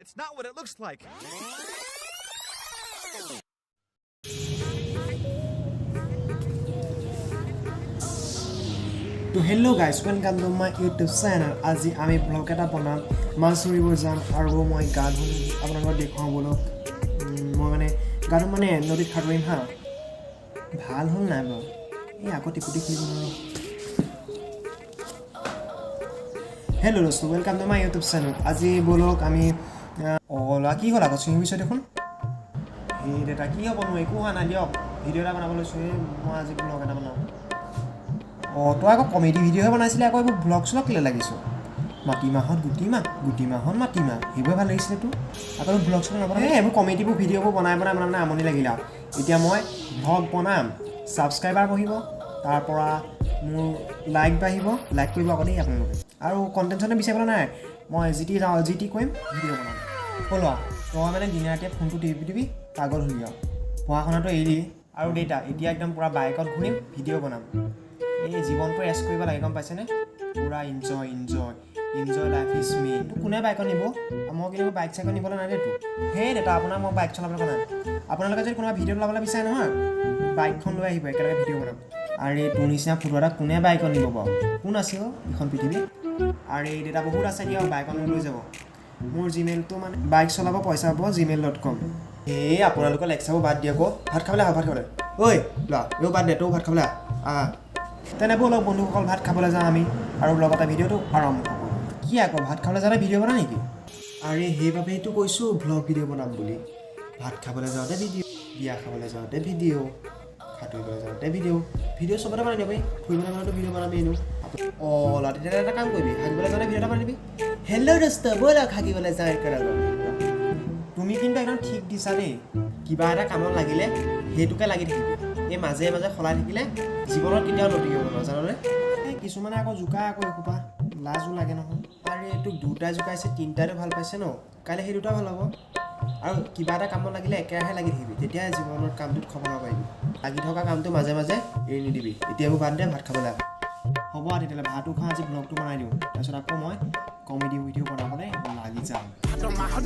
It's not what it looks like. So hello guys, welcome to my YouTube channel. আজি আমি blog এটা বনাম মাছ ধৰিব যাম আৰু মই গা ধুম আপোনালোকক দেখুৱাম বলক মই মানে গা ধুম মানে নদীত সাঁতুৰিম হা ভাল হ'ল নাই বাৰু এই আকৌ টিপুটি খুলিব নোৱাৰো হেল্ল' দোস্ত welcome to my YouTube channel. আজি বলক আমি অলা কি হ'ল আকৌ চুই গৈছে দেখোন এই এটা কি হ'ব মই একো হোৱা নাই দিয়ক ভিডিঅ' এটা বনাবলৈ চুই মই আজি ব্লগ এটা বনাম তো আকৌ কমেডি ভিডিঅ'হে বনাইছিলে আকৌ এইবোৰ ব্লগ শ্লগ কেলৈ লাগিছোঁ মাটিমাহত গুটিমাহত মাটিমাহ সেইবোৰ ভাল লাগিছিলে তো আকৌ ব্লগ শ্লগ নবনাই এইবোৰ কমেডিবোৰ ভিডিঅ'বোৰ বনাই মানে আমনি লাগিলে আৰু এতিয়া মই ব্লগ বনাম ছাবস্ক্ৰাইবাৰ বহিব তাৰপৰা মোৰ লাইক বাঢ়িব লাইক কৰিব আকৌ দেই আপোনালোকে আৰু কণ্টেণ্ট বিচাৰিবলৈ নাই মই যি টি কৰিম ভিডিঅ' বনাম ক'লোৱা তই মানে দিনে ৰাতিয়ে ফোনটো টিপি পাগল হ'লি আৰু পঢ়া শুনাটো এৰি আৰু দেউতা এতিয়া একদম পূৰা বাইকত ঘূৰিম ভিডিঅ' বনাম এই জীৱনটো এছ কৰিব লাগে গম পাইছেনে পূৰা ইনজয় লাইফ ইজ মেইন তো কোনে বাইকত নিব মই কিন্তু বাইক চাইকত নিবলৈ নাই দেইতো সেই দেউতা আপোনাৰ মই বাইক চলাবলৈ কোৱা নাই আপোনালোকে যদি কোনোবা ভিডিঅ' বনাবলৈ বিচাৰে নহয় বাইকখন লৈ আহিব একেলগে ভিডিঅ' বনাম আৰু এই তোৰ নিচিনা ফটো এটা কোনে বাইকত নিব বাৰু কোন আছে এইখন পৃথিৱীত আৰু এই দেউতা বহুত আছে দিয়ক বাইকত লৈ যাব মোৰ জিমেইলটো মানে বাইক চলাব পইচা পাব gmail.com এই আপোনালোকৰ লেকচাৰবোৰ বাদ দিয়ক ভাত খাবলৈ ভাত খাবলৈ ঐ লোৱা এইবোৰ বাদ দে তৌ ভাত খাবলৈ তেনে ব'লক বন্ধুসকল ভাত খাবলৈ যাওঁ আমি আৰু লগতে ভিডিঅ'টো আৰম্ভ হ'ব কি আকৌ ভাত খাবলৈ যাওঁতে ভিডিঅ' বনাই নেকি আৰে সেইবাবেইতো কৈছোঁ ভ্লগ ভিডিঅ' বনাম বুলি ভাত খাবলৈ যাওঁতে ভিডিঅ' বিয়া খাবলৈ যাওঁতে ভিডিঅ' সাঁতুৰিবলৈ যাওঁতে ভিডিঅ' চবতে বনাই দিবি ফুৰিবলৈ যাওঁতে ভিডিঅ' বনাবি এনেও তেতিয়া এটা কাম কৰিবি হাগিবলৈ যাওঁতে ভিডিঅ' এটা বনাই দিবি হেল্ল' দোস্ত ব'লক হাগিবলৈ যাওঁ একেলগে তুমি কিন্তু একদম ঠিক দিছা দেই কিবা এটা কামত লাগিলে সেইটোকে লাগি থাকিবি এই মাজে মাজে সলাই থাকিলে জীৱনত কেতিয়াও নটিকিব নোৱাৰো জাননে এই কিছুমানে আকৌ জোকাই আকৌ এসোপা লাজো লাগে নহয় আৰু এইটোক দুটাই জোকাইছে তিনিটাইতো ভাল পাইছে ন কাইলৈ সেই দুটা ভাল হ'ব আৰু কিবা এটা কামত লাগিলে একেৰাহে লাগি থাকিবি তেতিয়াই জীৱনৰ কামটোত খবৰ ল'ব পাৰিবি লাগি থকা কামটো মাজে মাজে এৰি নিদিবি এতিয়াবোৰ বাদ দে ভাত খাবলৈ হ'ব আৰু তেতিয়াহ'লে ভাতো খাওঁ আজি ব্লগটো বনাই দিওঁ তাৰপিছত আকৌ মই কমেডি ভিডিঅ' বনাবলৈ লাগি যাম মাহত